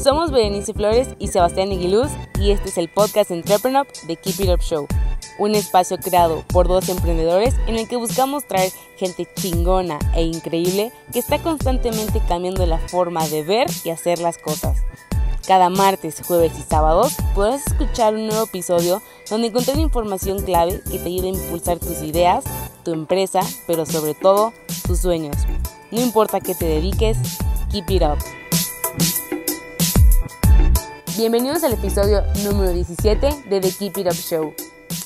Somos Berenice Flores y Sebastián Iguiluz y este es el podcast Entrepreneur de Keep It Up Show, un espacio creado por dos emprendedores en el que buscamos traer gente chingona e increíble que está constantemente cambiando la forma de ver y hacer las cosas. Cada martes, jueves y sábados podrás escuchar un nuevo episodio donde encontrar información clave que te ayude a impulsar tus ideas, tu empresa, pero sobre todo tus sueños. No importa qué te dediques, keep it up. Bienvenidos al episodio número 17 de The Keep It Up Show.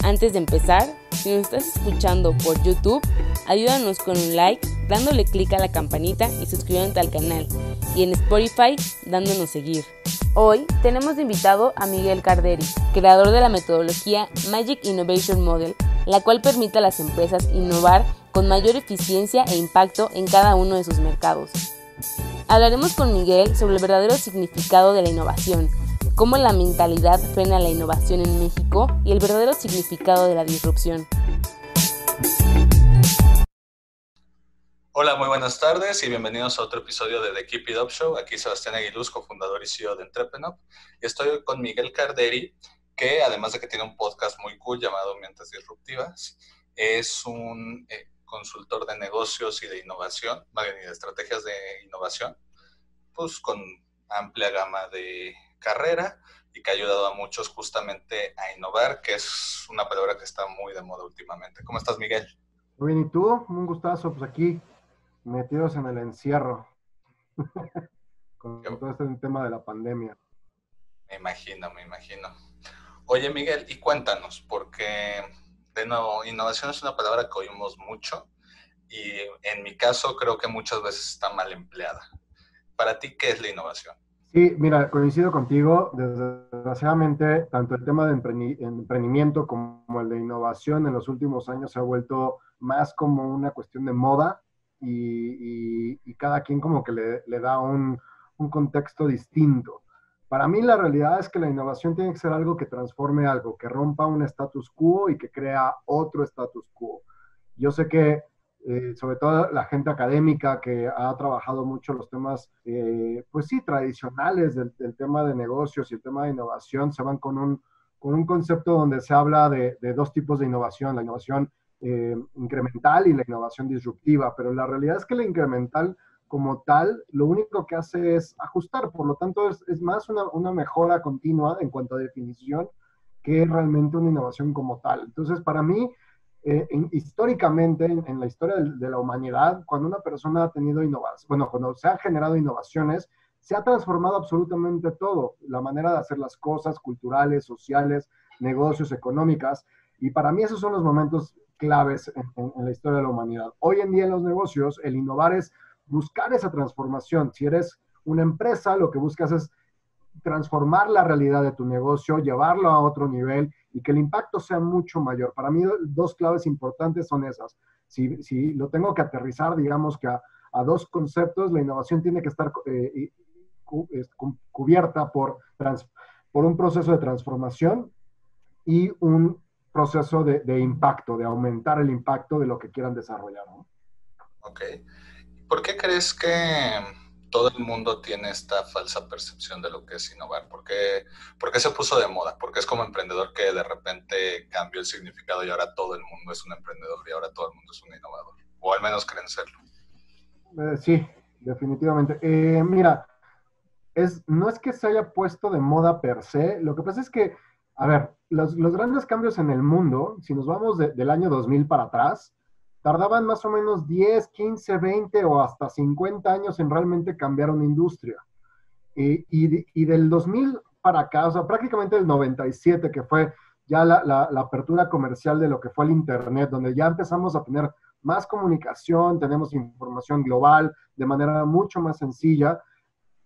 Antes de empezar, si nos estás escuchando por YouTube, ayúdanos con un like, dándole clic a la campanita y suscribiéndote al canal. Y en Spotify, dándonos seguir. Hoy tenemos de invitado a Miguel Carderi, creador de la metodología Magic Innovation Model, la cual permite a las empresas innovar con mayor eficiencia e impacto en cada uno de sus mercados. Hablaremos con Miguel sobre el verdadero significado de la innovación, cómo la mentalidad frena la innovación en México y el verdadero significado de la disrupción. Hola, muy buenas tardes y bienvenidos a otro episodio de The Keep It Up Show. Aquí Sebastián Iguiluz, cofundador y CEO de Entrepreneur. Y estoy con Miguel Carderi, que además de que tiene un podcast muy cool llamado Mentes Disruptivas, es un consultor de negocios y de innovación, más bien y de estrategias de innovación, pues con amplia gama de carrera y que ha ayudado a muchos justamente a innovar, que es una palabra que está muy de moda últimamente. ¿Cómo estás, Miguel? Muy bien, ¿y tú? Un gustazo, pues aquí metidos en el encierro con todo este tema de la pandemia. Me imagino. Oye, Miguel, y cuéntanos, porque de nuevo, innovación es una palabra que oímos mucho y en mi caso creo que muchas veces está mal empleada. Para ti, ¿qué es la innovación? Sí, mira, coincido contigo. Desgraciadamente, tanto el tema de emprendimiento como el de innovación en los últimos años se ha vuelto más como una cuestión de moda y cada quien como que le da un contexto distinto. Para mí la realidad es que la innovación tiene que ser algo que transforme algo, que rompa un status quo y que crea otro status quo. Yo sé que sobre todo la gente académica que ha trabajado mucho los temas, pues sí, tradicionales del tema de negocios y el tema de innovación, se van con un concepto donde se habla de dos tipos de innovación, la innovación incremental y la innovación disruptiva, pero la realidad es que la incremental como tal, lo único que hace es ajustar, por lo tanto es más una mejora continua en cuanto a definición que realmente una innovación como tal. Entonces, para mí, históricamente, en la historia de la humanidad, cuando una persona ha tenido innovación, bueno, cuando se han generado innovaciones, se ha transformado absolutamente todo, la manera de hacer las cosas, culturales, sociales, negocios, económicas, y para mí esos son los momentos claves en la historia de la humanidad. Hoy en día en los negocios, el innovar es buscar esa transformación. Si eres una empresa, lo que buscas es transformar la realidad de tu negocio, llevarlo a otro nivel y que el impacto sea mucho mayor. Para mí, dos claves importantes son esas. Si lo tengo que aterrizar, digamos que a dos conceptos, la innovación tiene que estar cubierta por un proceso de transformación y un proceso de impacto, de aumentar el impacto de lo que quieran desarrollar, ¿no? Ok. ¿Por qué crees que todo el mundo tiene esta falsa percepción de lo que es innovar? ¿Por qué se puso de moda? ¿Por qué es como emprendedor que de repente cambió el significado y ahora todo el mundo es un emprendedor y ahora todo el mundo es un innovador? O al menos creen serlo. Sí, definitivamente. Mira, no es que se haya puesto de moda per se, lo que pasa es que, a ver, los grandes cambios en el mundo, si nos vamos del año 2000 para atrás, tardaban más o menos 10, 15, 20 o hasta 50 años en realmente cambiar una industria. Y del 2000 para acá, o sea, prácticamente del 97, que fue ya la apertura comercial de lo que fue el Internet, donde ya empezamos a tener más comunicación, tenemos información global de manera mucho más sencilla,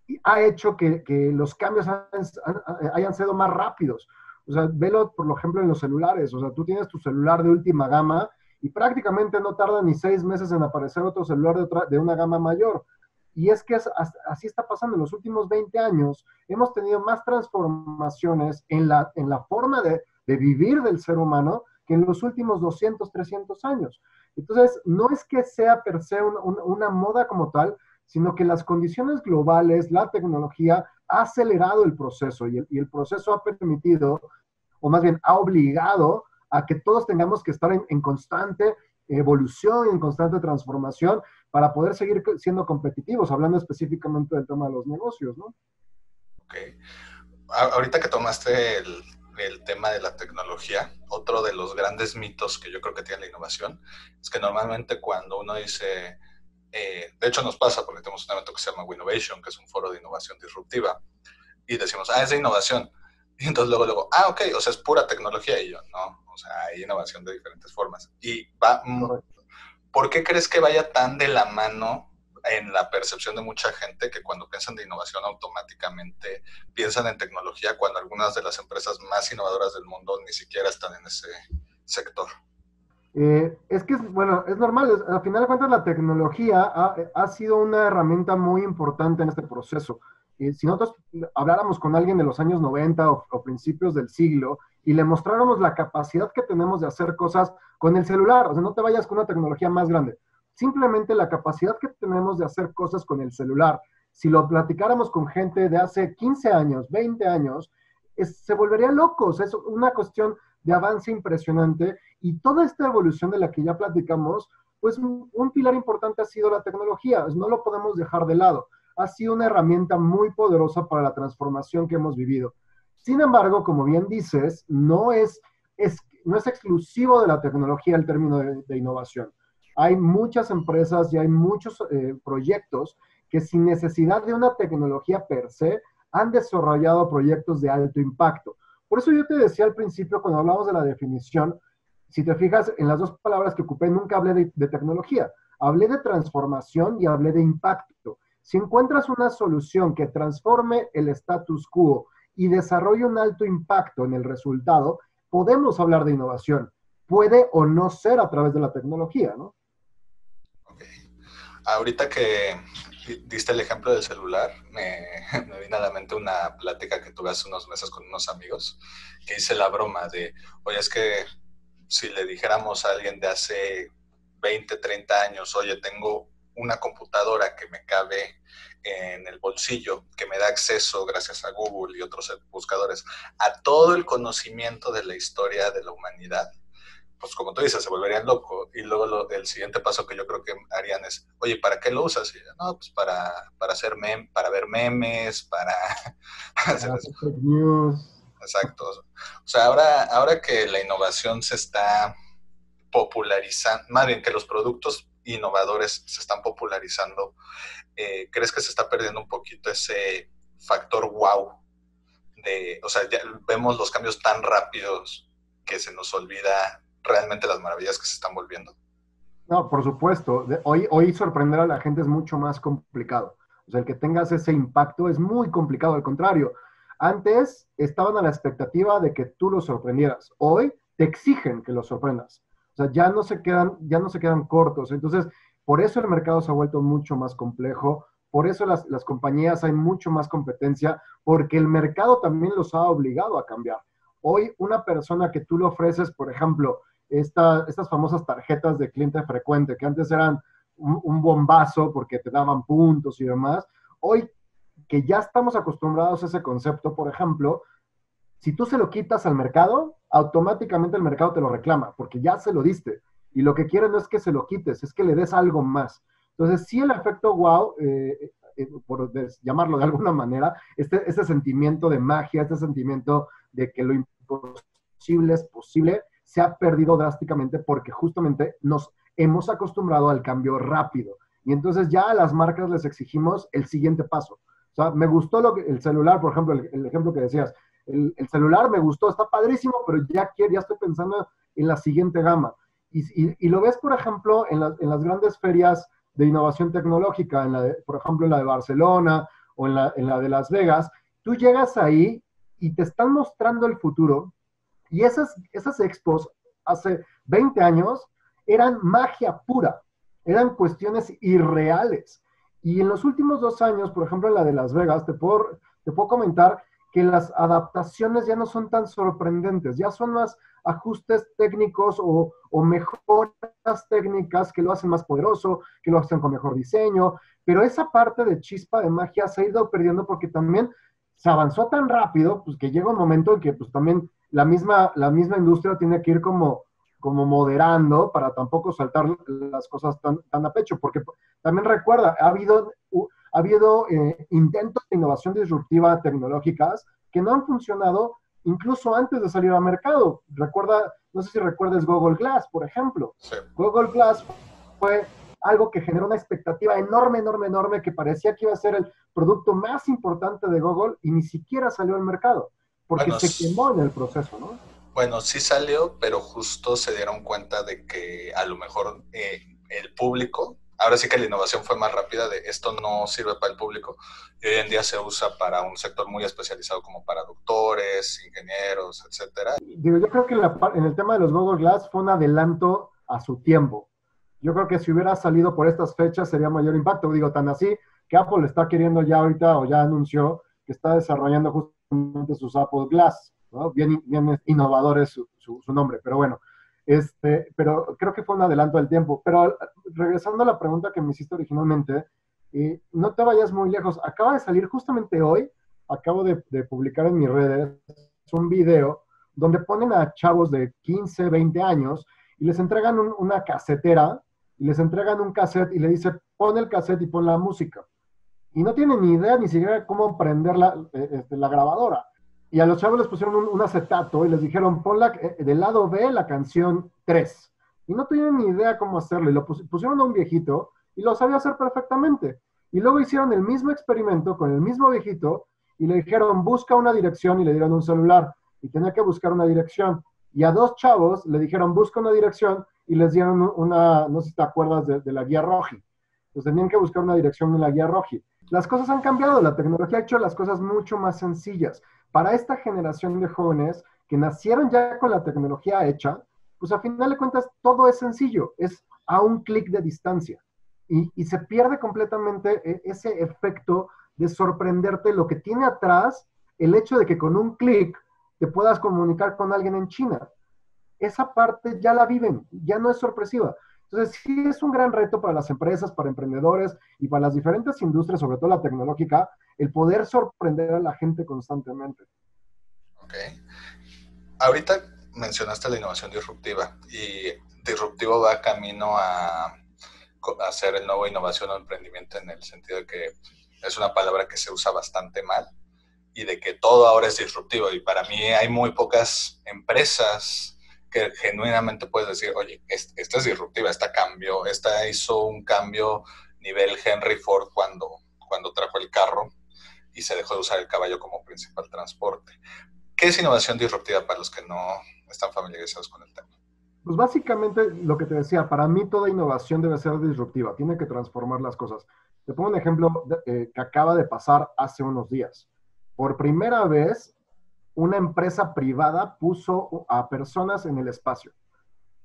y ha hecho que los cambios hayan sido más rápidos. O sea, velo, por ejemplo, en los celulares. O sea, tú tienes tu celular de última gama y prácticamente no tarda ni 6 meses en aparecer otro celular de una gama mayor. Y es que así está pasando. En los últimos 20 años hemos tenido más transformaciones en la forma de vivir del ser humano que en los últimos 200, 300 años. Entonces, no es que sea per se una moda como tal, sino que las condiciones globales, la tecnología, ha acelerado el proceso y el proceso ha permitido, o más bien ha obligado a que todos tengamos que estar en constante evolución, en constante transformación para poder seguir siendo competitivos, hablando específicamente del tema de los negocios, ¿no? Ok. Ahorita que tomaste el tema de la tecnología, otro de los grandes mitos que yo creo que tiene la innovación es que normalmente cuando uno dice, de hecho nos pasa porque tenemos un evento que se llama Winnovation, que es un foro de innovación disruptiva, y decimos, es de innovación. Y entonces luego, ok, o sea, es pura tecnología. Y yo, no, o sea, hay innovación de diferentes formas. Y va, ¿por qué crees que vaya tan de la mano en la percepción de mucha gente que cuando piensan de innovación automáticamente piensan en tecnología cuando algunas de las empresas más innovadoras del mundo ni siquiera están en ese sector? Es que, bueno, es normal. Al final de cuentas, la tecnología ha sido una herramienta muy importante en este proceso. Si nosotros habláramos con alguien de los años 90 o principios del siglo y le mostráramos la capacidad que tenemos de hacer cosas con el celular, o sea, no te vayas con una tecnología más grande, simplemente la capacidad que tenemos de hacer cosas con el celular, si lo platicáramos con gente de hace 15 años, 20 años, se volverían locos. Es una cuestión de avance impresionante y toda esta evolución de la que ya platicamos, pues un pilar importante ha sido la tecnología, no lo podemos dejar de lado. Ha sido una herramienta muy poderosa para la transformación que hemos vivido. Sin embargo, como bien dices, no es exclusivo de la tecnología el término de innovación. Hay muchas empresas y hay muchos proyectos que sin necesidad de una tecnología per se han desarrollado proyectos de alto impacto. Por eso yo te decía al principio, cuando hablamos de la definición, si te fijas en las dos palabras que ocupé, nunca hablé de tecnología. Hablé de transformación y hablé de impacto. Si encuentras una solución que transforme el status quo y desarrolle un alto impacto en el resultado, podemos hablar de innovación. Puede o no ser a través de la tecnología, ¿no? Ok. Ahorita que diste el ejemplo del celular, me vino a la mente una plática que tuve hace unos meses con unos amigos, que hice la broma de, oye, es que si le dijéramos a alguien de hace 20, 30 años, oye, tengo una computadora que me cabe en el bolsillo, que me da acceso gracias a Google y otros buscadores a todo el conocimiento de la historia de la humanidad, pues como tú dices, se volverían locos. Y luego el siguiente paso que yo creo que harían es, oye, ¿para qué lo usas? Y yo, no, pues para hacer para ver memes, para hacer eso. Fake news. Exacto. O sea, ahora que la innovación se está popularizando, más bien que los productos innovadores se están popularizando, ¿crees que se está perdiendo un poquito ese factor wow? O sea, ya vemos los cambios tan rápidos que se nos olvida realmente las maravillas que se están volviendo. No, por supuesto. Hoy sorprender a la gente es mucho más complicado. O sea, el que tengas ese impacto es muy complicado. Al contrario, antes estaban a la expectativa de que tú los sorprendieras. Hoy te exigen que los sorprendas. O sea, ya no se quedan cortos. Entonces, por eso el mercado se ha vuelto mucho más complejo. Por eso las compañías hay mucho más competencia, porque el mercado también los ha obligado a cambiar. Hoy, una persona que tú le ofreces, por ejemplo, estas famosas tarjetas de cliente frecuente, que antes eran un bombazo porque te daban puntos y demás, hoy que ya estamos acostumbrados a ese concepto, por ejemplo, si tú se lo quitas al mercado, automáticamente el mercado te lo reclama, porque ya se lo diste. Y lo que quiere no es que se lo quites, es que le des algo más. Entonces, sí, el efecto wow, por llamarlo de alguna manera, este sentimiento de magia, este sentimiento de que lo imposible es posible, se ha perdido drásticamente porque justamente nos hemos acostumbrado al cambio rápido. Y entonces ya a las marcas les exigimos el siguiente paso. O sea, me gustó el celular, por ejemplo, el ejemplo que decías. El celular me gustó, está padrísimo, pero ya estoy pensando en la siguiente gama. Y lo ves, por ejemplo, en las grandes ferias de innovación tecnológica, por ejemplo, en la de Barcelona o en la de Las Vegas. Tú llegas ahí y te están mostrando el futuro, y esas expos hace 20 años eran magia pura, eran cuestiones irreales. Y en los últimos 2 años, por ejemplo, en la de Las Vegas, te puedo comentar que las adaptaciones ya no son tan sorprendentes, ya son más ajustes técnicos o mejoras técnicas que lo hacen más poderoso, que lo hacen con mejor diseño, pero esa parte de chispa de magia se ha ido perdiendo porque también se avanzó tan rápido, pues que llega un momento en que pues también la misma industria tiene que ir como moderando para tampoco saltar las cosas tan a pecho, porque también recuerda, ha habido intentos de innovación disruptiva tecnológicas que no han funcionado incluso antes de salir al mercado. Recuerda, no sé si recuerdas Google Glass, por ejemplo. Sí. Google Glass fue algo que generó una expectativa enorme, enorme, enorme, que parecía que iba a ser el producto más importante de Google y ni siquiera salió al mercado, porque Bueno, se quemó en el proceso, ¿no? bueno, sí salió, pero justo se dieron cuenta de que a lo mejor el público, ahora sí que la innovación fue más rápida, de esto no sirve para el público, y hoy en día se usa para un sector muy especializado como para doctores, ingenieros, etcétera. Digo, yo creo que en el tema de los Google Glass fue un adelanto a su tiempo. Yo creo que si hubiera salido por estas fechas sería mayor impacto. Digo, tan así que Apple está queriendo ya ahorita, o ya anunció, que está desarrollando justamente sus Apple Glass, ¿no? Bien, bien innovador es su nombre, pero bueno. Pero creo que fue un adelanto del tiempo. Pero regresando a la pregunta que me hiciste originalmente, no te vayas muy lejos. Acaba de salir justamente hoy, acabo de publicar en mis redes un video donde ponen a chavos de 15, 20 años y les entregan una casetera y les entregan un cassette y le dice, pon el cassette y pon la música. Y no tienen ni idea ni siquiera cómo prender la grabadora. Y a los chavos les pusieron un acetato y les dijeron, pon del lado B la canción 3. Y no tenían ni idea cómo hacerlo. Y lo pusieron a un viejito y lo sabía hacer perfectamente. Y luego hicieron el mismo experimento con el mismo viejito y le dijeron, busca una dirección, y le dieron un celular. Y tenía que buscar una dirección. Y a dos chavos le dijeron, busca una dirección, y les dieron no sé si te acuerdas de la guía Roji. Pues tenían que buscar una dirección en la guía Roji. Las cosas han cambiado, la tecnología ha hecho las cosas mucho más sencillas. Para esta generación de jóvenes que nacieron ya con la tecnología hecha, pues a final de cuentas todo es sencillo, es a un clic de distancia. Y se pierde completamente ese efecto de sorprenderte lo que tiene atrás el hecho de que con un clic te puedas comunicar con alguien en China. Esa parte ya la viven, ya no es sorpresiva. Entonces, sí es un gran reto para las empresas, para emprendedores y para las diferentes industrias, sobre todo la tecnológica, el poder sorprender a la gente constantemente. Ok. Ahorita mencionaste la innovación disruptiva y disruptivo va camino a hacer el nuevo innovación o emprendimiento, en el sentido de que es una palabra que se usa bastante mal y de que todo ahora es disruptivo, y para mí hay muy pocas empresas que genuinamente puedes decir, oye, esta es disruptiva, esta hizo un cambio nivel Henry Ford cuando trajo el carro y se dejó de usar el caballo como principal transporte. ¿Qué es innovación disruptiva para los que no están familiarizados con el tema? Pues básicamente lo que te decía, para mí toda innovación debe ser disruptiva, tiene que transformar las cosas. Te pongo un ejemplo que acaba de pasar hace unos días. Por primera vez, una empresa privada puso a personas en el espacio.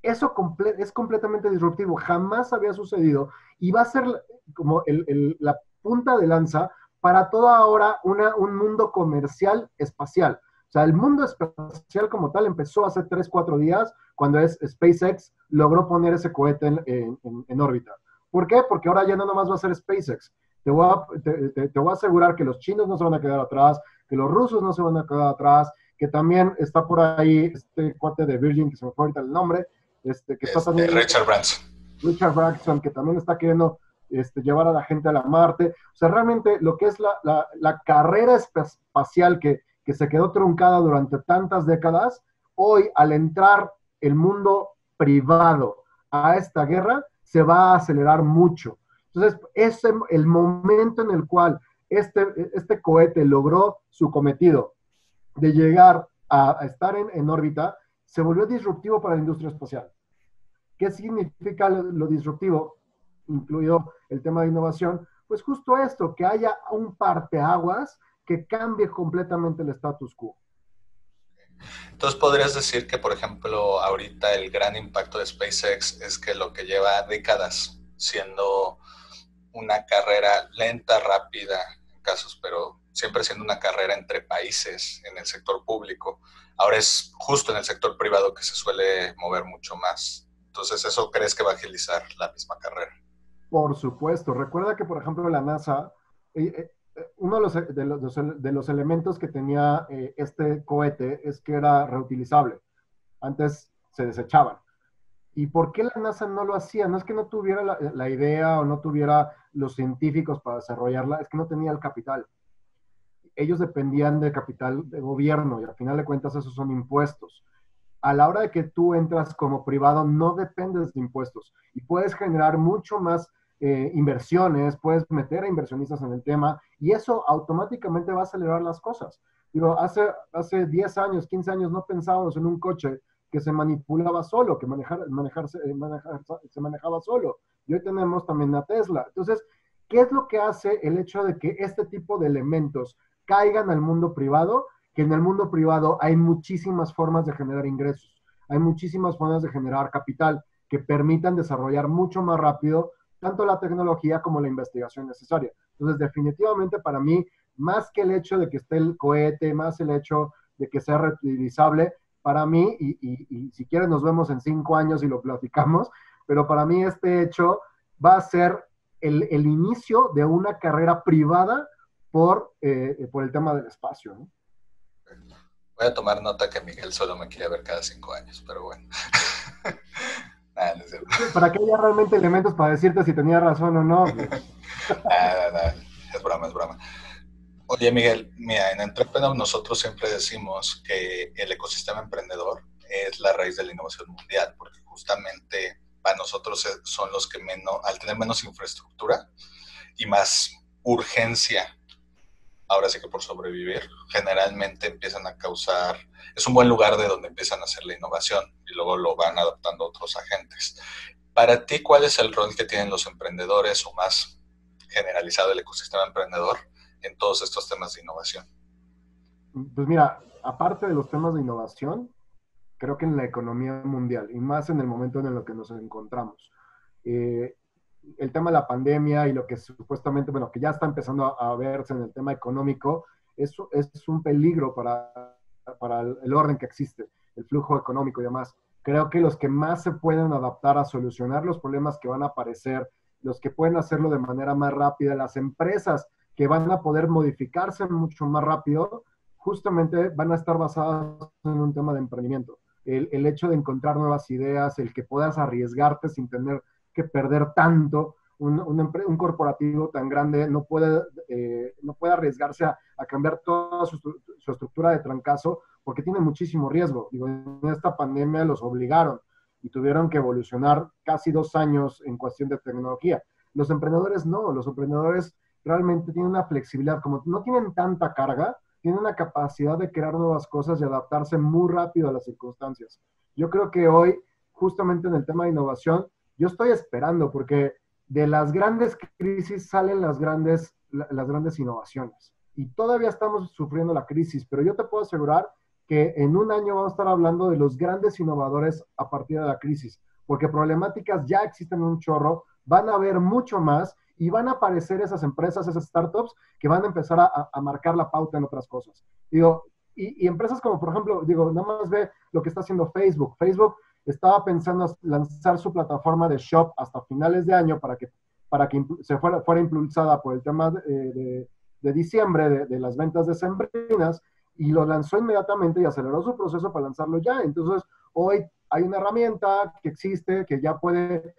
Eso es completamente disruptivo, jamás había sucedido y va a ser como la punta de lanza para toda ahora un mundo comercial espacial. O sea, el mundo espacial como tal empezó hace 3, 4 días cuando SpaceX logró poner ese cohete en órbita. ¿Por qué? Porque ahora ya no nomás va a ser SpaceX. Te voy a asegurar que los chinos no se van a quedar atrás, que los rusos no se van a quedar atrás, que también está por ahí este cuate de Virgin, que se me fue ahorita el nombre, que está también Richard Branson. Richard Branson, que también está queriendo llevar a la gente a la Marte. O sea, realmente lo que es la carrera espacial que se quedó truncada durante tantas décadas, hoy al entrar el mundo privado a esta guerra, se va a acelerar mucho. Entonces, es el momento en el cual este cohete logró su cometido de llegar a estar en órbita, se volvió disruptivo para la industria espacial. ¿Qué significa lo disruptivo, incluido el tema de innovación? Pues justo esto, que haya un parteaguas que cambie completamente el status quo. Entonces, podrías decir que, por ejemplo, ahorita el gran impacto de SpaceX es que lo que lleva décadas siendo una carrera lenta, rápida en casos, pero siempre siendo una carrera entre países en el sector público, ahora es justo en el sector privado que se suele mover mucho más. Entonces, ¿eso crees que va a agilizar la misma carrera? Por supuesto. Recuerda que, por ejemplo, la NASA, uno de los elementos que tenía este cohete es que era reutilizable. Antes se desechaban. ¿Y por qué la NASA no lo hacía? No es que no tuviera la idea o no tuviera los científicos para desarrollarla, es que no tenía el capital. Ellos dependían de capital de gobierno y al final de cuentas esos son impuestos. A la hora de que tú entras como privado, no dependes de impuestos y puedes generar mucho más inversiones, puedes meter a inversionistas en el tema y eso automáticamente va a acelerar las cosas. Digo, hace 10 años, 15 años no pensábamos en un coche que se manipulaba solo, que se manejaba solo. Y hoy tenemos también la Tesla. Entonces, ¿qué es lo que hace el hecho de que este tipo de elementos caigan al mundo privado? Que en el mundo privado hay muchísimas formas de generar ingresos, hay muchísimas formas de generar capital que permitan desarrollar mucho más rápido tanto la tecnología como la investigación necesaria. Entonces, definitivamente para mí, más que el hecho de que esté el cohete, más el hecho de que sea reutilizable, para mí, y si quieres nos vemos en 5 años y lo platicamos, pero para mí este hecho va a ser el inicio de una carrera privada por el tema del espacio, ¿no? Voy a tomar nota que Miguel solo me quiere ver cada 5 años, pero bueno. Nada, no es cierto. Para que haya realmente elementos para decirte si tenía razón o no. Nada, es broma, es broma. Oye, Miguel, mira, en Entrepreneur nosotros siempre decimos que el ecosistema emprendedor es la raíz de la innovación mundial, porque justamente para nosotros son los que al tener menos infraestructura y más urgencia, ahora sí que por sobrevivir, generalmente empiezan a causar, es un buen lugar de donde empiezan a hacer la innovación y luego lo van adaptando otros agentes. Para ti, ¿cuál es el rol que tienen los emprendedores o más generalizado el ecosistema emprendedor en todos estos temas de innovación? Pues mira, aparte de los temas de innovación, creo que en la economía mundial y más en el momento en el que nos encontramos, el tema de la pandemia y lo que supuestamente, bueno, que ya está empezando a verse en el tema económico, es un peligro para el orden que existe, el flujo económico y demás. Creo que los que más se pueden adaptar a solucionar los problemas que van a aparecer, los que pueden hacerlo de manera más rápida, las empresas que van a poder modificarse mucho más rápido, justamente van a estar basadas en un tema de emprendimiento. El hecho de encontrar nuevas ideas, el que puedas arriesgarte sin tener que perder tanto. Un corporativo tan grande no puede arriesgarse a cambiar toda su estructura de trancazo porque tiene muchísimo riesgo. Digo, en esta pandemia los obligaron y tuvieron que evolucionar casi 2 años en cuestión de tecnología. Los emprendedores no, los emprendedores realmente tienen una flexibilidad, como no tienen tanta carga, tienen una capacidad de crear nuevas cosas y adaptarse muy rápido a las circunstancias. Yo creo que hoy, justamente en el tema de innovación, yo estoy esperando porque de las grandes crisis salen las grandes innovaciones. Y todavía estamos sufriendo la crisis, pero yo te puedo asegurar que en un año vamos a estar hablando de los grandes innovadores a partir de la crisis, porque problemáticas ya existen un chorro, van a haber mucho más y van a aparecer esas empresas, esas startups que van a empezar a marcar la pauta en otras cosas. Digo, y empresas como, por ejemplo, digo, nada más ve lo que está haciendo Facebook. Facebook estaba pensando lanzar su plataforma de shop hasta finales de año para que se fuera impulsada por el tema de diciembre, de las ventas decembrinas, y lo lanzó inmediatamente y aceleró su proceso para lanzarlo ya. Entonces, hoy hay una herramienta que existe, que ya puedes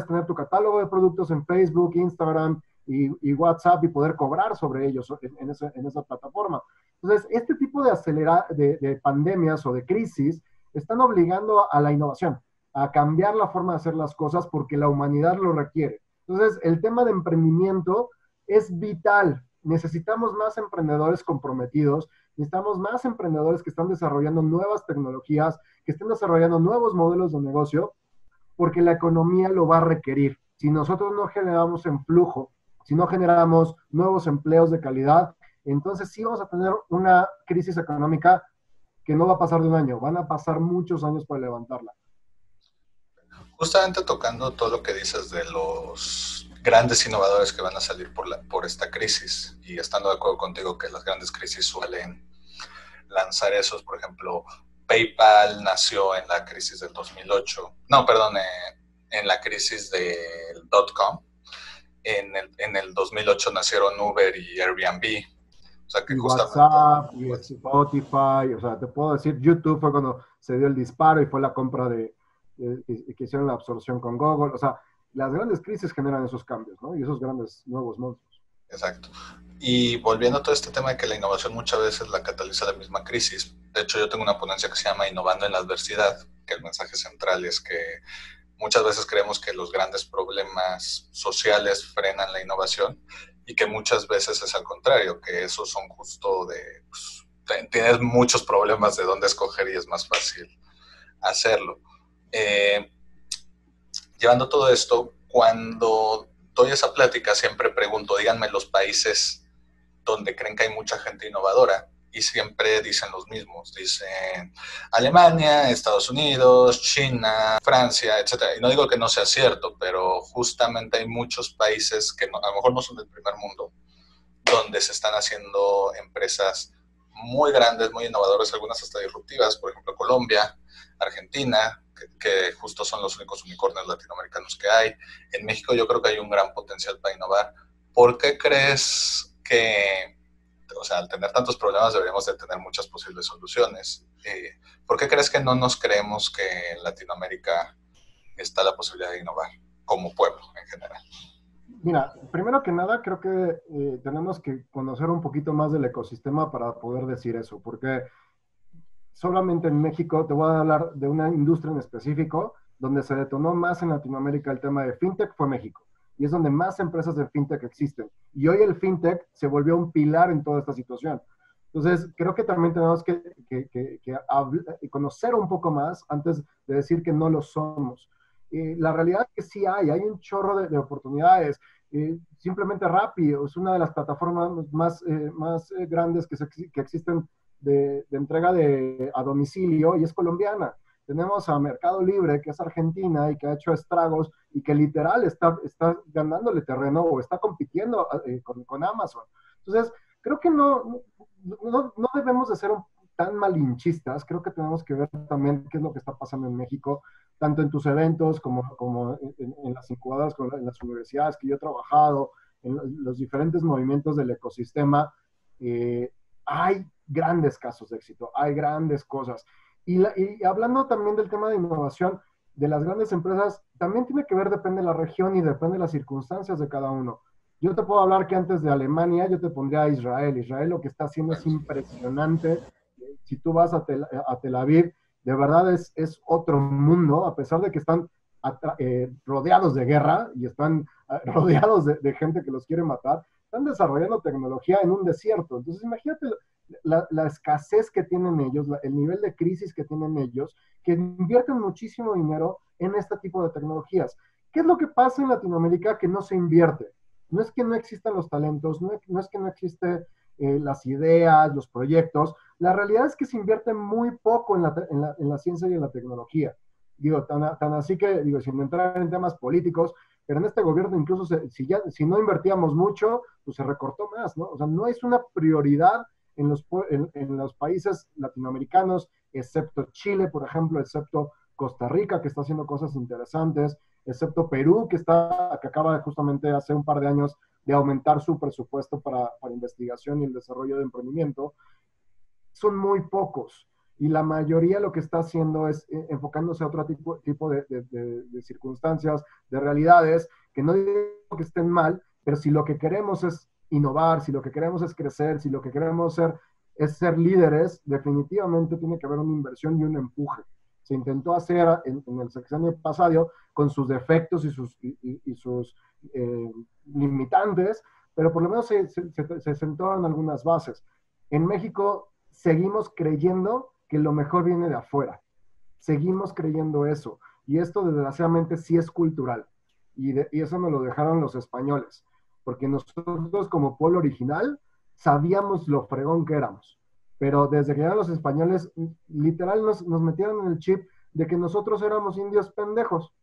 tener tu catálogo de productos en Facebook, Instagram y WhatsApp y poder cobrar sobre ellos en esa plataforma. Entonces, este tipo de pandemias o de crisis están obligando a la innovación, a cambiar la forma de hacer las cosas porque la humanidad lo requiere. Entonces, el tema de emprendimiento es vital. Necesitamos más emprendedores comprometidos, necesitamos más emprendedores que están desarrollando nuevas tecnologías, que estén desarrollando nuevos modelos de negocio, porque la economía lo va a requerir. Si nosotros no generamos en flujo, si no generamos nuevos empleos de calidad, entonces sí vamos a tener una crisis económica que no va a pasar de un año, van a pasar muchos años para levantarla. Justamente tocando todo lo que dices de los grandes innovadores que van a salir por esta crisis, y estando de acuerdo contigo que las grandes crisis suelen lanzar esos, por ejemplo, PayPal nació en la crisis del 2008, no, perdón, en la crisis del .com, en el 2008 nacieron Uber y Airbnb. O sea, que Y justamente... WhatsApp, y Spotify, o sea, te puedo decir, YouTube fue cuando se dio el disparo y fue la compra que hicieron la absorción con Google. O sea, las grandes crisis generan esos cambios, ¿no? Y esos grandes nuevos monstruos. Exacto. Y volviendo a todo este tema de que la innovación muchas veces la cataliza la misma crisis. De hecho, yo tengo una ponencia que se llama Innovando en la Adversidad, que el mensaje central es que muchas veces creemos que los grandes problemas sociales frenan la innovación y que muchas veces es al contrario, que esos son justo de... Pues, tienes muchos problemas de dónde escoger y es más fácil hacerlo. Llevando todo esto, cuando doy esa plática siempre pregunto, díganme los países donde creen que hay mucha gente innovadora, y siempre dicen los mismos, dicen Alemania, Estados Unidos, China, Francia, etcétera. Y no digo que no sea cierto, pero justamente hay muchos países que a lo mejor no son del primer mundo, donde se están haciendo empresas muy grandes, muy innovadoras, algunas hasta disruptivas, por ejemplo Colombia, Argentina, que justo son los únicos unicornios latinoamericanos que hay. En México yo creo que hay un gran potencial para innovar. ¿Por qué crees que, o sea, al tener tantos problemas deberíamos de tener muchas posibles soluciones? ¿Por qué crees que no nos creemos que en Latinoamérica está la posibilidad de innovar como pueblo en general? Mira, primero que nada, creo que tenemos que conocer un poquito más del ecosistema para poder decir eso, porque solamente en México, te voy a hablar de una industria en específico, donde se detonó más en Latinoamérica el tema de fintech, fue México. Y es donde más empresas de fintech existen. Y hoy el fintech se volvió un pilar en toda esta situación. Entonces, creo que también tenemos que conocer un poco más antes de decir que no lo somos. La realidad es que sí hay un chorro de oportunidades. Simplemente Rappi es una de las plataformas más grandes que existen de entrega a domicilio y es colombiana. Tenemos a Mercado Libre, que es argentina y que ha hecho estragos y que literal está ganándole terreno o está compitiendo con Amazon. Entonces, creo que no debemos de ser tan malinchistas. Creo que tenemos que ver también qué es lo que está pasando en México, tanto en tus eventos como en las incubadoras, en las universidades que yo he trabajado, en los diferentes movimientos del ecosistema. Hay grandes casos de éxito, hay grandes cosas. Y hablando también del tema de innovación, de las grandes empresas, también tiene que ver, depende de la región y depende de las circunstancias de cada uno. Yo te puedo hablar que antes de Alemania, yo te pondría a Israel. Israel lo que está haciendo es impresionante. Si tú vas a Tel Aviv, de verdad es otro mundo, a pesar de que están rodeados de guerra y están rodeados de gente que los quiere matar, están desarrollando tecnología en un desierto. Entonces, imagínate la escasez que tienen ellos, el nivel de crisis que tienen ellos, que invierten muchísimo dinero en este tipo de tecnologías. ¿Qué es lo que pasa en Latinoamérica que no se invierte? No es que no existan los talentos, no es que no existen las ideas, los proyectos. La realidad es que se invierte muy poco en la ciencia y en la tecnología. Digo, tan así que, digo, sin entrar en temas políticos, pero en este gobierno incluso si no invertíamos mucho, pues se recortó más, ¿no? O sea, no es una prioridad en los países latinoamericanos, excepto Chile, por ejemplo, excepto Costa Rica, que está haciendo cosas interesantes, excepto Perú, que acaba justamente hace un par de años de aumentar su presupuesto para investigación y el desarrollo de emprendimiento. Son muy pocos. Y la mayoría lo que está haciendo es enfocándose a otro tipo de circunstancias, de realidades, que no digo que estén mal, pero si lo que queremos es innovar, si lo que queremos es crecer, si lo que queremos es ser líderes, definitivamente tiene que haber una inversión y un empuje. Se intentó hacer en el sexenio pasado con sus defectos y sus limitantes, pero por lo menos se sentó en algunas bases. En México seguimos creyendo que lo mejor viene de afuera. Seguimos creyendo eso. Y esto, desgraciadamente, sí es cultural. Y eso nos lo dejaron los españoles. Porque nosotros, como pueblo original, sabíamos lo fregón que éramos. Pero desde que llegaron los españoles, literal nos metieron en el chip de que nosotros éramos indios pendejos.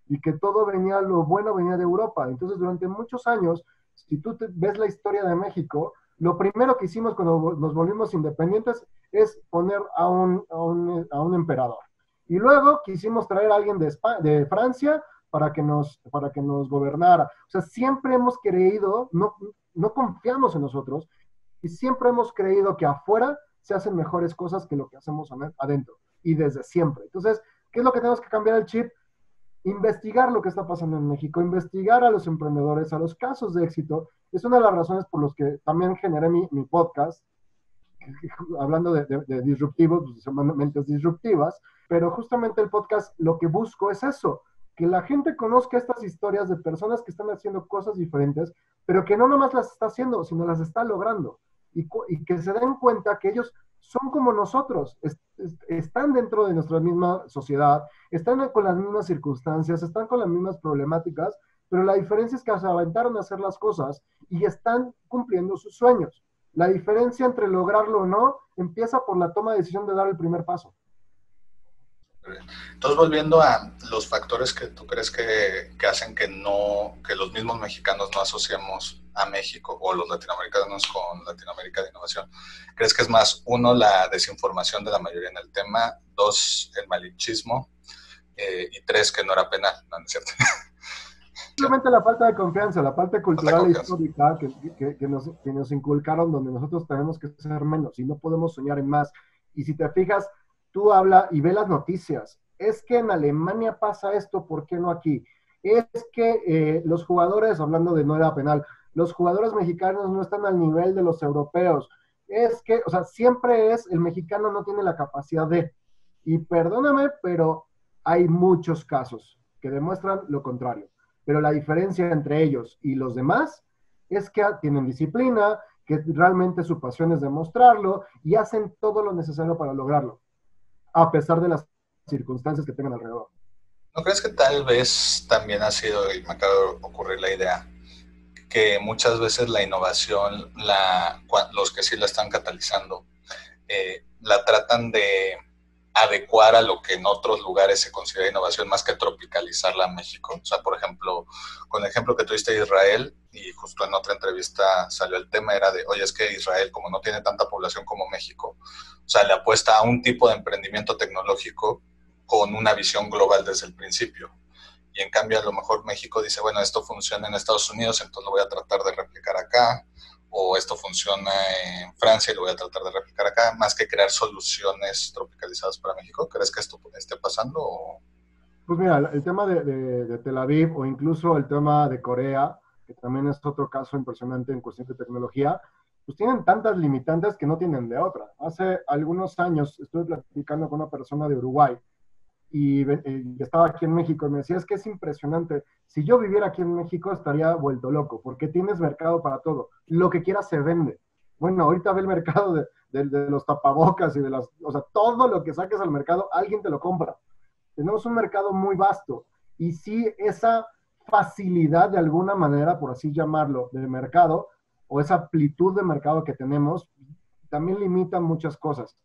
Y que todo lo bueno venía de Europa. Entonces, durante muchos años, si tú ves la historia de México, lo primero que hicimos cuando nos volvimos independientes es poner a un emperador. Y luego quisimos traer a alguien de Francia para que nos gobernara. O sea, siempre hemos creído, no confiamos en nosotros y siempre hemos creído que afuera se hacen mejores cosas que lo que hacemos adentro y desde siempre. Entonces, ¿qué es lo que tenemos que cambiar el chip? Investigar lo que está pasando en México, investigar a los emprendedores, a los casos de éxito. Es una de las razones por las que también generé mi podcast, hablando de disruptivos, pues, mentes disruptivas, pero justamente el podcast lo que busco es eso, que la gente conozca estas historias de personas que están haciendo cosas diferentes, pero que no nomás las está haciendo, sino las está logrando, y que se den cuenta que ellos son como nosotros, están dentro de nuestra misma sociedad, están con las mismas circunstancias, están con las mismas problemáticas, pero la diferencia es que se aventaron a hacer las cosas y están cumpliendo sus sueños. La diferencia entre lograrlo o no empieza por la toma de decisión de dar el primer paso. Entonces, volviendo a los factores que tú crees que hacen que los mismos mexicanos no asociamos a México o los latinoamericanos con Latinoamérica de innovación, ¿crees que es más, uno, la desinformación de la mayoría en el tema, dos, el malinchismo, y tres, que no era penal? No, no es cierto. Simplemente la falta de confianza, la parte cultural e histórica que nos inculcaron, donde nosotros tenemos que ser menos y no podemos soñar en más. Y si te fijas, tú habla y ve las noticias. Es que en Alemania pasa esto, ¿por qué no aquí? Es que los jugadores, hablando de no era penal, los jugadores mexicanos no están al nivel de los europeos. Es que, o sea, siempre es el mexicano no tiene la capacidad de. Y perdóname, pero hay muchos casos que demuestran lo contrario. Pero la diferencia entre ellos y los demás es que tienen disciplina, que realmente su pasión es demostrarlo y hacen todo lo necesario para lograrlo, a pesar de las circunstancias que tengan alrededor. ¿No crees que tal vez también ha sido, y me acaba de ocurrir la idea, que muchas veces la innovación, los que sí la están catalizando, la tratan de adecuar a lo que en otros lugares se considera innovación más que tropicalizarla a México? O sea, por ejemplo, con el ejemplo que tuviste de Israel, y justo en otra entrevista salió el tema, era de, oye, es que Israel, como no tiene tanta población como México, o sea, le apuesta a un tipo de emprendimiento tecnológico con una visión global desde el principio. Y en cambio, a lo mejor México dice, bueno, esto funciona en Estados Unidos, entonces lo voy a tratar de replicar acá, o esto funciona en Francia y lo voy a tratar de replicar acá, más que crear soluciones tropicalizadas para México. ¿Crees que esto esté pasando? O... Pues mira, el tema de Tel Aviv o incluso el tema de Corea, que también es otro caso impresionante en cuestión de tecnología, pues tienen tantas limitantes que no tienen de otra. Hace algunos años estuve platicando con una persona de Uruguay y estaba aquí en México y me decía, es que es impresionante, si yo viviera aquí en México estaría vuelto loco, porque tienes mercado para todo, lo que quieras se vende. Bueno, ahorita ve el mercado de los tapabocas y de las, o sea, todo lo que saques al mercado, alguien te lo compra. Tenemos un mercado muy vasto y sí, esa facilidad de alguna manera, por así llamarlo, de mercado, o esa amplitud de mercado que tenemos, también limita muchas cosas.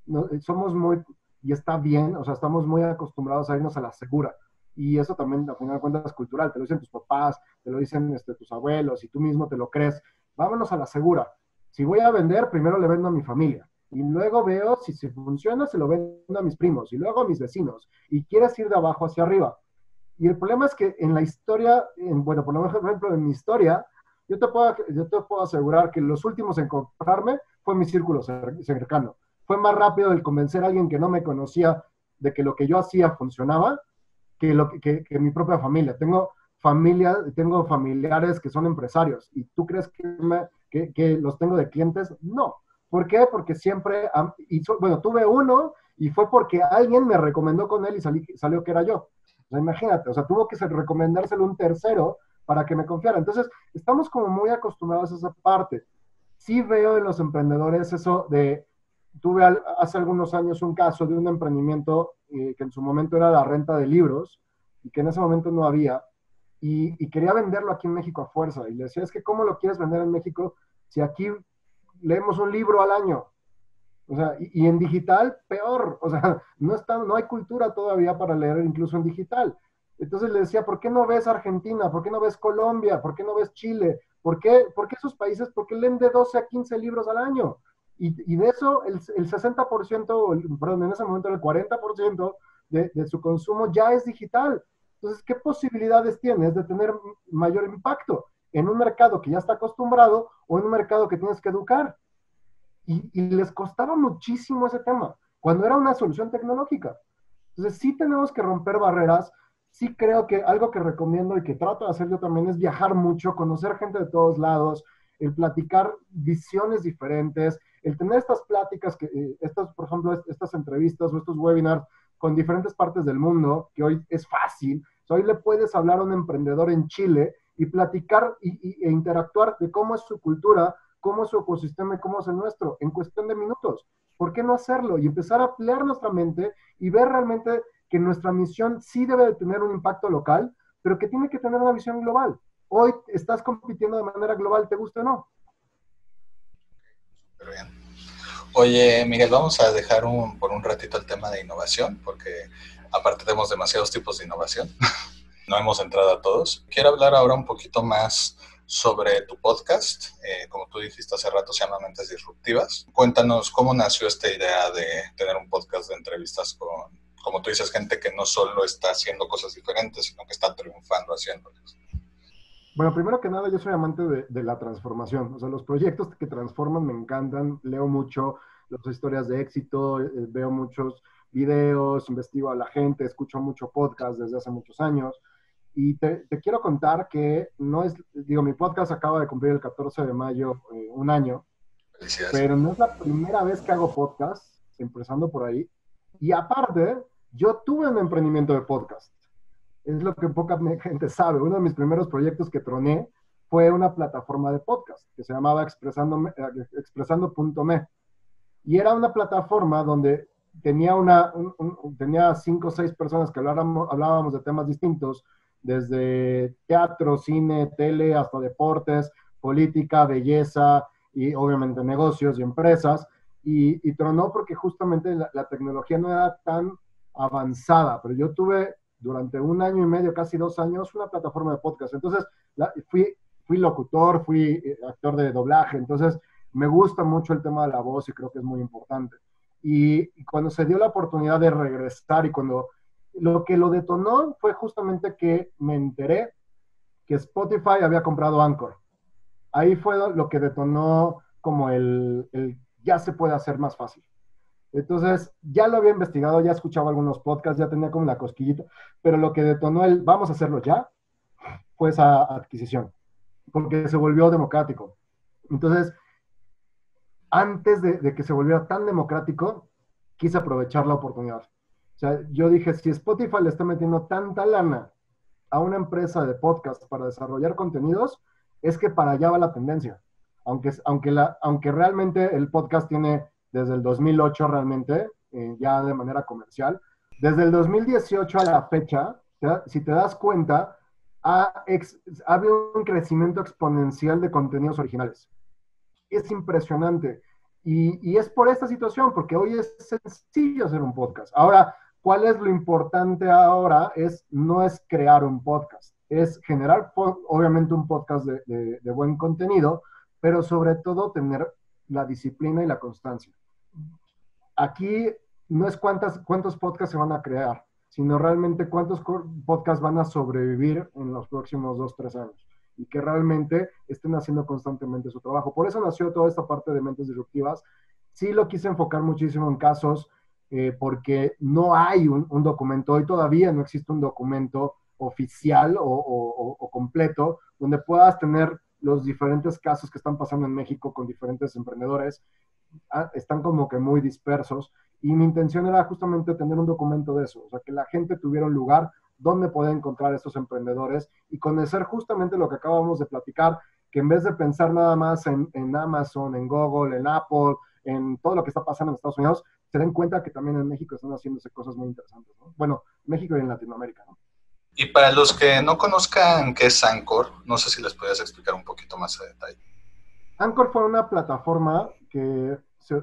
No, somos muy, y está bien, o sea, estamos muy acostumbrados a irnos a la segura. Y eso también, al final de cuentas, es cultural. Te lo dicen tus papás, te lo dicen tus abuelos, y tú mismo te lo crees. Vámonos a la segura. Si voy a vender, primero le vendo a mi familia. Y luego veo si funciona, se lo vendo a mis primos. Y luego a mis vecinos. Y quieres ir de abajo hacia arriba. Y el problema es que en la historia, bueno, por ejemplo, en mi historia, yo te puedo asegurar que los últimos en comprarme fue mi círculo cercano. Fue más rápido el convencer a alguien que no me conocía de que lo que yo hacía funcionaba que mi propia familia. Tengo familiares que son empresarios. ¿Y tú crees que los tengo de clientes? No. ¿Por qué? Porque siempre, bueno, tuve uno y fue porque alguien me recomendó con él y salió que era yo. O sea, imagínate, o sea, tuvo que recomendárselo un tercero para que me confiara. Entonces, estamos como muy acostumbrados a esa parte. Sí veo en los emprendedores eso de, tuve hace algunos años un caso de un emprendimiento que en su momento era la renta de libros y que en ese momento no había y quería venderlo aquí en México a fuerza y le decía, es que ¿cómo lo quieres vender en México si aquí leemos un libro al año? O sea, y en digital, peor. O sea, no hay cultura todavía para leer incluso en digital. Entonces le decía, ¿por qué no ves Argentina? ¿Por qué no ves Colombia? ¿Por qué no ves Chile? ¿Por qué esos países? ¿Por qué leen de 12 a 15 libros al año? Y de eso, el 60%, perdón, en ese momento el 40% de su consumo ya es digital. Entonces, ¿qué posibilidades tienes de tener mayor impacto en un mercado que ya está acostumbrado o en un mercado que tienes que educar? Y les costaba muchísimo ese tema, cuando era una solución tecnológica. Entonces, sí tenemos que romper barreras. Sí creo que algo que recomiendo y que trato de hacer yo también es viajar mucho, conocer gente de todos lados, el platicar visiones diferentes, el tener estas pláticas, por ejemplo, estas entrevistas o estos webinars con diferentes partes del mundo, que hoy es fácil. O sea, hoy le puedes hablar a un emprendedor en Chile y platicar e interactuar de cómo es su cultura, cómo es su ecosistema y cómo es el nuestro, en cuestión de minutos. ¿Por qué no hacerlo? Y empezar a ampliar nuestra mente y ver realmente que nuestra misión sí debe de tener un impacto local, pero que tiene que tener una visión global. Hoy estás compitiendo de manera global, te guste o no. Pero bien. Oye, Miguel, vamos a dejar por un ratito el tema de innovación, porque aparte tenemos demasiados tipos de innovación. No hemos entrado a todos. Quiero hablar ahora un poquito más sobre tu podcast. Como tú dijiste hace rato, se llama Mentes Disruptivas. Cuéntanos cómo nació esta idea de tener un podcast de entrevistas con, como tú dices, gente que no solo está haciendo cosas diferentes, sino que está triunfando haciéndolas. Bueno, primero que nada, yo soy amante de la transformación. O sea, los proyectos que transforman me encantan. Leo mucho las historias de éxito, veo muchos videos, investigo a la gente, escucho mucho podcast desde hace muchos años. Y te quiero contar que no es, digo, mi podcast acaba de cumplir el 14 de mayo un año, Felicidades. pero no es la primera vez que hago podcast, empezando por ahí. Y aparte, yo tuve un emprendimiento de podcast. Es lo que poca gente sabe. Uno de mis primeros proyectos que troné fue una plataforma de podcast que se llamaba expresando.me. Y era una plataforma donde tenía 5 o 6 personas que hablábamos de temas distintos, desde teatro, cine, tele, hasta deportes, política, belleza y obviamente negocios y empresas. Y tronó porque justamente la tecnología no era tan avanzada, pero yo tuve durante 1 año y medio, casi 2 años, una plataforma de podcast. Entonces, fui locutor, fui actor de doblaje, entonces me gusta mucho el tema de la voz y creo que es muy importante. Y cuando se dio la oportunidad de regresar y cuando lo que lo detonó fue justamente que me enteré que Spotify había comprado Anchor. Ahí fue lo que detonó como el ya se puede hacer más fácil. Entonces, ya lo había investigado, ya escuchaba algunos podcasts, ya tenía como la cosquillita, pero lo que detonó el vamos a hacerlo ya fue esa adquisición, porque se volvió democrático. Entonces, antes de que se volviera tan democrático, quise aprovechar la oportunidad. O sea, yo dije, si Spotify le está metiendo tanta lana a una empresa de podcast para desarrollar contenidos, es que para allá va la tendencia. Aunque realmente el podcast tiene desde el 2008 realmente, ya de manera comercial, desde el 2018 a la fecha, si te das cuenta, ha habido un crecimiento exponencial de contenidos originales. Es impresionante. Y es por esta situación, porque hoy es sencillo hacer un podcast. Ahora, ¿cuál es lo importante ahora? No es crear un podcast, es generar, obviamente, un podcast de buen contenido, pero sobre todo tener la disciplina y la constancia. Aquí no es cuántos podcasts se van a crear, sino realmente cuántos podcasts van a sobrevivir en los próximos 2, 3 años y que realmente estén haciendo constantemente su trabajo. Por eso nació toda esta parte de Mentes Disruptivas. Sí lo quise enfocar muchísimo en casos porque no hay un documento, hoy todavía no existe un documento oficial o completo donde puedas tener los diferentes casos que están pasando en México con diferentes emprendedores. Están como que muy dispersos y mi intención era justamente tener un documento de eso, o sea, que la gente tuviera un lugar donde poder encontrar estos emprendedores y conocer justamente lo que acabamos de platicar, que en vez de pensar nada más en Amazon, en Google, en Apple, en todo lo que está pasando en Estados Unidos, se den cuenta que también en México están haciéndose cosas muy interesantes, ¿no? Bueno, México y en Latinoamérica, ¿no? Y para los que no conozcan qué es Anchor, no sé si les puedes explicar un poquito más a detalle. Anchor fue una plataforma que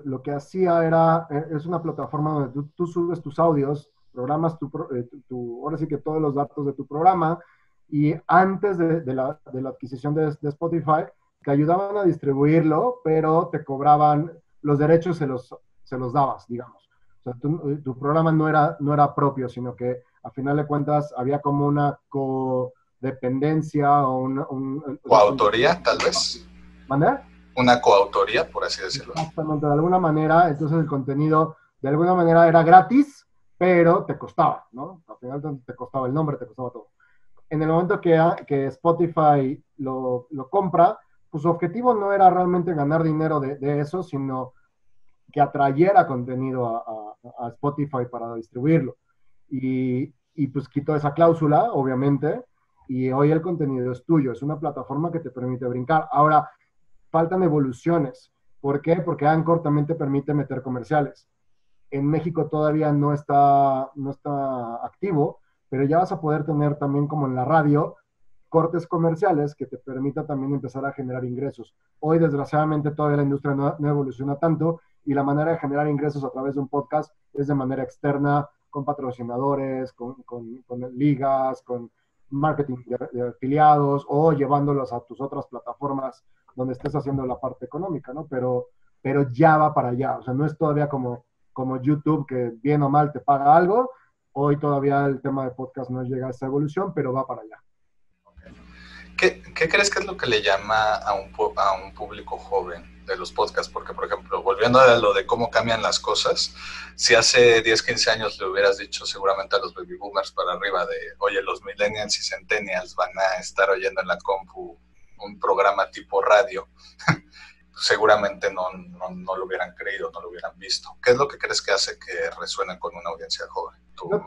lo que hacía es una plataforma donde tú subes tus audios, programas ahora sí que todos los datos de tu programa, y antes de la adquisición de Spotify, te ayudaban a distribuirlo, pero te cobraban los derechos, se los dabas, digamos. O sea, tu programa no era propio, sino que a final de cuentas había como una codependencia o coautoría, tal vez. ¿Mané? Una coautoría, por así decirlo. Exactamente, de alguna manera, entonces el contenido de alguna manera era gratis, pero te costaba, ¿no? Al final te costaba el nombre, te costaba todo. En el momento que Spotify lo compra, pues su objetivo no era realmente ganar dinero de eso, sino que atrayera contenido a Spotify para distribuirlo. Y pues quitó esa cláusula, obviamente, y hoy el contenido es tuyo, es una plataforma que te permite brincar. Ahora, faltan evoluciones. ¿Por qué? Porque Anchor también te permite meter comerciales. En México todavía no está activo, pero ya vas a poder tener también, como en la radio, cortes comerciales que te permita también empezar a generar ingresos. Hoy, desgraciadamente, todavía la industria no evoluciona tanto y la manera de generar ingresos a través de un podcast es de manera externa, con patrocinadores, con ligas, con marketing de afiliados o llevándolos a tus otras plataformas donde estés haciendo la parte económica, ¿no? Pero ya va para allá. O sea, no es todavía como YouTube, que bien o mal te paga algo. Hoy todavía el tema de podcast no llega a esa evolución, pero va para allá. ¿Qué crees que es lo que le llama a un público joven de los podcasts? Porque, por ejemplo, volviendo a lo de cómo cambian las cosas, si hace 10, 15 años le hubieras dicho seguramente a los baby boomers para arriba de, oye, los millennials y centennials van a estar oyendo en la compu un programa tipo radio, seguramente no lo hubieran creído, no lo hubieran visto. ¿Qué es lo que crees que hace que resuenen con una audiencia joven?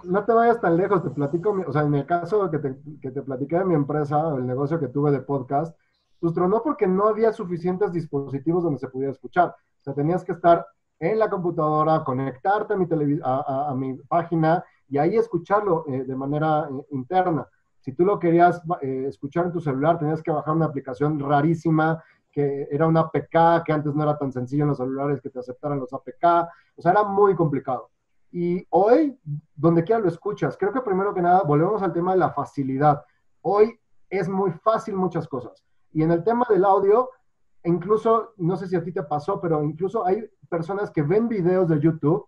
No te vayas tan lejos, te platico, o sea, en el caso que te platiqué de mi empresa, el negocio que tuve de podcast, pues tronó porque no había suficientes dispositivos donde se pudiera escuchar. O sea, tenías que estar en la computadora, conectarte a mi página y ahí escucharlo de manera interna. Si tú lo querías escuchar en tu celular, tenías que bajar una aplicación rarísima, que era una APK, que antes no era tan sencillo en los celulares que te aceptaran los APK. O sea, era muy complicado. Y hoy, donde quiera lo escuchas. Creo que primero que nada, volvemos al tema de la facilidad. Hoy es muy fácil muchas cosas. Y en el tema del audio, incluso, no sé si a ti te pasó, pero incluso hay personas que ven videos de YouTube,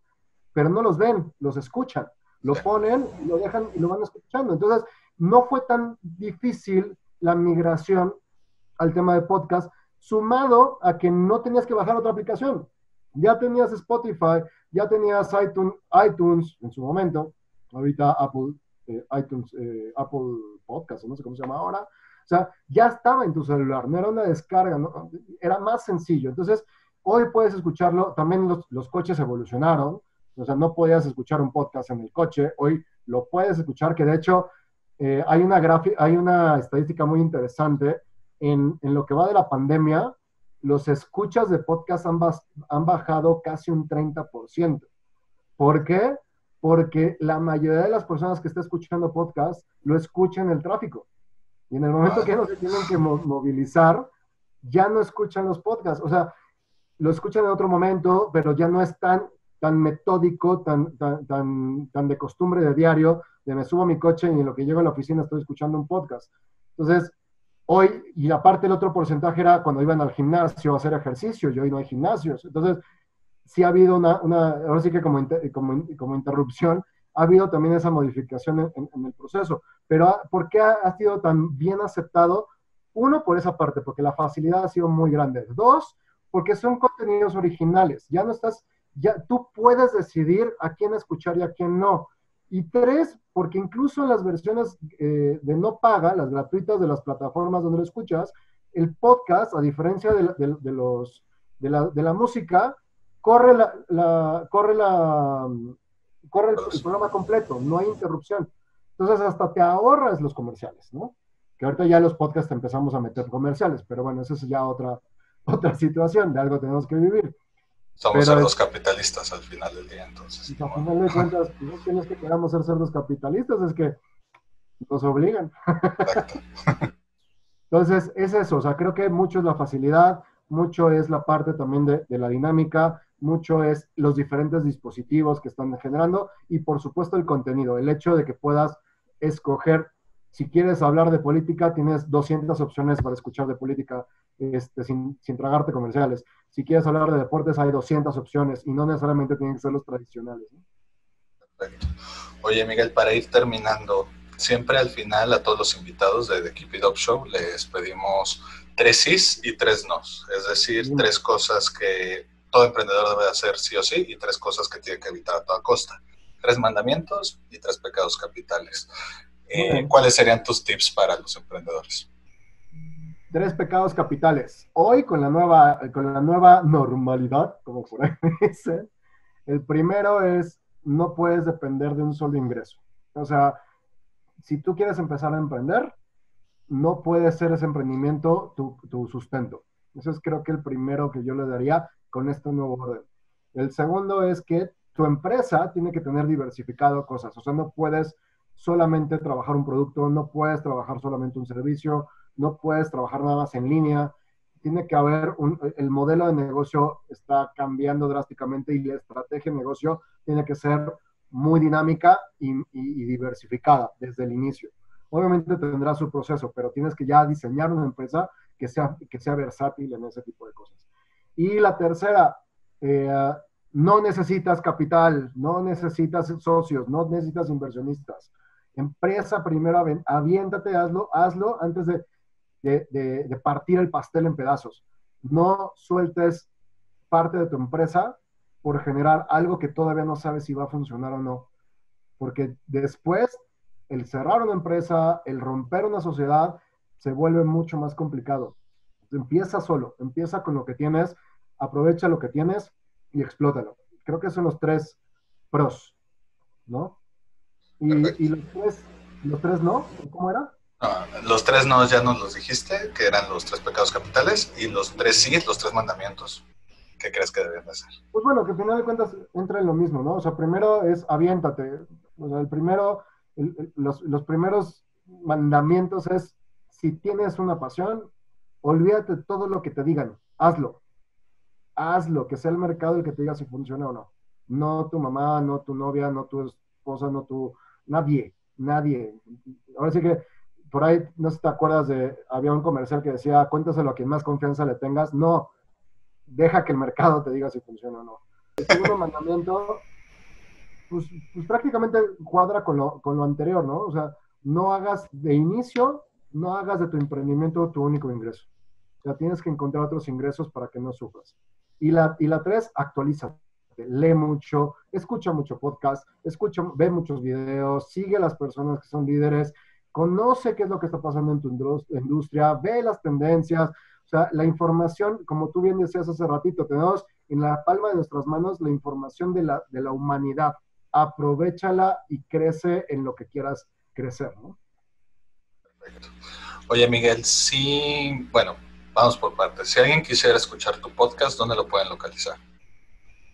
pero no los ven, los escuchan. Lo ponen, lo dejan y lo van escuchando. Entonces, no fue tan difícil la migración al tema de podcast, sumado a que no tenías que bajar otra aplicación. Ya tenías Spotify, ya tenías iTunes en su momento, ahorita Apple Podcast, no sé cómo se llama ahora. O sea, ya estaba en tu celular, no era una descarga, ¿no? Era más sencillo. Entonces, hoy puedes escucharlo, también los coches evolucionaron, o sea, no podías escuchar un podcast en el coche, hoy lo puedes escuchar, que de hecho hay una estadística muy interesante en lo que va de la pandemia. Los escuchas de podcast han bajado casi un 30%. ¿Por qué? Porque la mayoría de las personas que está escuchando podcast lo escuchan en el tráfico. Y en el momento que no se tienen que movilizar, ya no escuchan los podcasts. O sea, lo escuchan en otro momento, pero ya no es tan metódico, tan de costumbre de diario, de me subo a mi coche y en lo que llego a la oficina estoy escuchando un podcast. Entonces, hoy, y aparte el otro porcentaje era cuando iban al gimnasio a hacer ejercicio, y hoy no hay gimnasios. Entonces, sí ha habido ahora sí que como interrupción, ha habido también esa modificación en el proceso. Pero ¿por qué ha sido tan bien aceptado? Uno, por esa parte, porque la facilidad ha sido muy grande. Dos, porque son contenidos originales. Ya tú puedes decidir a quién escuchar y a quién no. Y tres, porque incluso en las versiones de no paga, las gratuitas de las plataformas donde lo escuchas, el podcast, a diferencia de la música, corre el programa completo, no hay interrupción. Entonces hasta te ahorras los comerciales, ¿no? Que ahorita ya los podcasts empezamos a meter comerciales, pero bueno, esa es ya otra situación, de algo tenemos que vivir. Somos cerdos capitalistas al final del día, entonces. Al final de cuentas, no es que queramos ser cerdos capitalistas, es que nos obligan. Entonces, es eso, o sea, creo que mucho es la facilidad, mucho es la parte también de la dinámica, mucho es los diferentes dispositivos que están generando y por supuesto el contenido, el hecho de que puedas escoger. Si quieres hablar de política, tienes 200 opciones para escuchar de política sin tragarte comerciales. Si quieres hablar de deportes, hay 200 opciones y no necesariamente tienen que ser los tradicionales, ¿no? Perfecto. Oye, Miguel, para ir terminando, siempre al final a todos los invitados de The Keep It Up Show les pedimos 3 sís y 3 nos. Es decir, 3 cosas que todo emprendedor debe hacer sí o sí y 3 cosas que tiene que evitar a toda costa. 3 mandamientos y 3 pecados capitales. ¿Cuáles serían tus tips para los emprendedores? 3 pecados capitales. Hoy, con la nueva normalidad, como por ahí dicen, el primero es, no puedes depender de un solo ingreso. O sea, si tú quieres empezar a emprender, no puede ser ese emprendimiento tu sustento. Eso es, creo que el primero que yo le daría con este nuevo orden. El segundo es que tu empresa tiene que tener diversificado cosas. O sea, no puedes solamente trabajar un producto, no puedes trabajar solamente un servicio, no puedes trabajar nada más en línea. Tiene que haber el modelo de negocio está cambiando drásticamente y la estrategia de negocio tiene que ser muy dinámica y diversificada desde el inicio. Obviamente tendrá su proceso, pero tienes que ya diseñar una empresa que sea versátil en ese tipo de cosas. Y la tercera, no necesitas capital, no necesitas socios, no necesitas inversionistas. Empresa primero, aviéntate, hazlo antes de partir el pastel en pedazos. No sueltes parte de tu empresa por generar algo que todavía no sabes si va a funcionar o no. Porque después, el cerrar una empresa, el romper una sociedad, se vuelve mucho más complicado. Empieza solo, empieza con lo que tienes, aprovecha lo que tienes y explótalo. Creo que son los 3 pros, ¿no? Y los tres no, ¿cómo era? Los 3 no ya nos los dijiste, que eran los 3 pecados capitales, y los 3 sí, los 3 mandamientos. ¿Qué crees que deben de hacer? Pues bueno, que al final de cuentas entra en lo mismo, ¿no? O sea, primero es aviéntate. O sea, los primeros mandamientos es, si tienes una pasión, olvídate de todo lo que te digan. Hazlo. Hazlo, que sea el mercado el que te diga si funciona o no. No tu mamá, no tu novia, no tu esposa, nadie. Ahora sí que por ahí, no sé si te acuerdas había un comercial que decía, cuéntaselo a quien más confianza le tengas. No, deja que el mercado te diga si funciona o no. El segundo mandamiento, pues prácticamente cuadra con lo anterior, ¿no? O sea, no hagas de tu emprendimiento tu único ingreso. O sea, tienes que encontrar otros ingresos para que no sufras. Y la 3, actualízate. Lee mucho, escucha mucho podcast, ve muchos videos, sigue a las personas que son líderes, conoce qué es lo que está pasando en tu industria, ve las tendencias. O sea, la información, como tú bien decías hace ratito, tenemos en la palma de nuestras manos la información de la humanidad. Aprovéchala y crece en lo que quieras crecer, ¿no? Perfecto. Oye, Miguel, bueno, vamos por partes. Si alguien quisiera escuchar tu podcast, ¿dónde lo pueden localizar?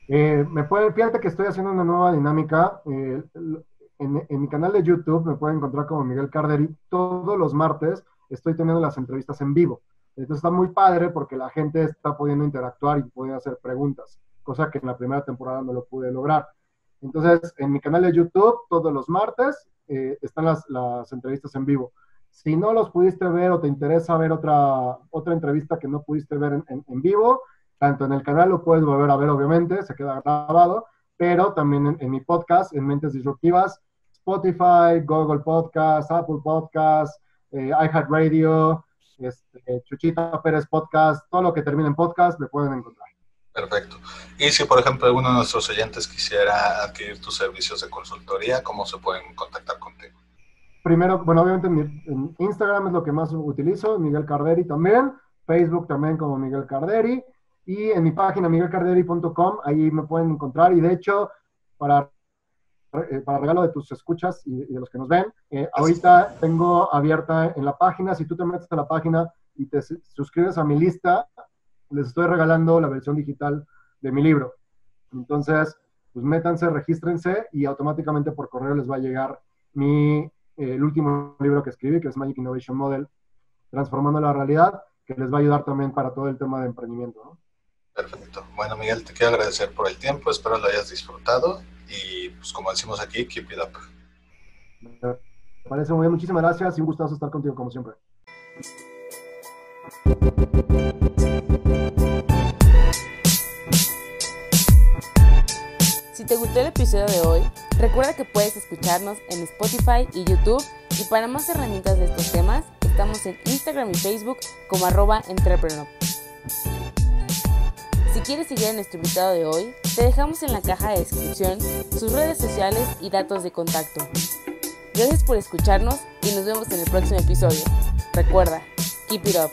Fíjate que estoy haciendo una nueva dinámica. En mi canal de YouTube me pueden encontrar como Miguel Carderi. Todos los martes estoy teniendo las entrevistas en vivo. Entonces está muy padre porque la gente está pudiendo interactuar y puede hacer preguntas, cosa que en la primera temporada no lo pude lograr. Entonces, en mi canal de YouTube, todos los martes, están las entrevistas en vivo. Si no los pudiste ver o te interesa ver otra entrevista que no pudiste ver en vivo, tanto en el canal lo puedes volver a ver, obviamente, se queda grabado, pero también en mi podcast, en Mentes Disruptivas, Spotify, Google Podcast, Apple Podcast, iHeartRadio, Chuchita Pérez Podcast, todo lo que termine en podcast me pueden encontrar. Perfecto. Y si, por ejemplo, alguno de nuestros oyentes quisiera adquirir tus servicios de consultoría, ¿cómo se pueden contactar contigo? Primero, bueno, obviamente en Instagram es lo que más utilizo, Miguel Carderi también, Facebook también como Miguel Carderi, y en mi página miguelcarderi.com, ahí me pueden encontrar, y de hecho, para regalo de tus escuchas y de los que nos ven, ahorita tengo abierta en la página, si tú te metes a la página y te suscribes a mi lista, les estoy regalando la versión digital de mi libro. Entonces, pues métanse, regístrense y automáticamente por correo les va a llegar el último libro que escribí, que es Magic Innovation Model, Transformando la Realidad, que les va a ayudar también para todo el tema de emprendimiento, ¿no? Perfecto. Bueno, Miguel, te quiero agradecer por el tiempo, espero lo hayas disfrutado y pues como decimos aquí, keep it up. Me parece muy bien, muchísimas gracias y un gustazo estar contigo como siempre. Si Si te gustó el episodio de hoy, recuerda que puedes escucharnos en Spotify y YouTube, y para más herramientas de estos temas, estamos en Instagram y Facebook como @entrepreneur. Si quieres seguir a nuestro invitado de hoy, te dejamos en la caja de descripción sus redes sociales y datos de contacto. Gracias por escucharnos y nos vemos en el próximo episodio. Recuerda, keep it up.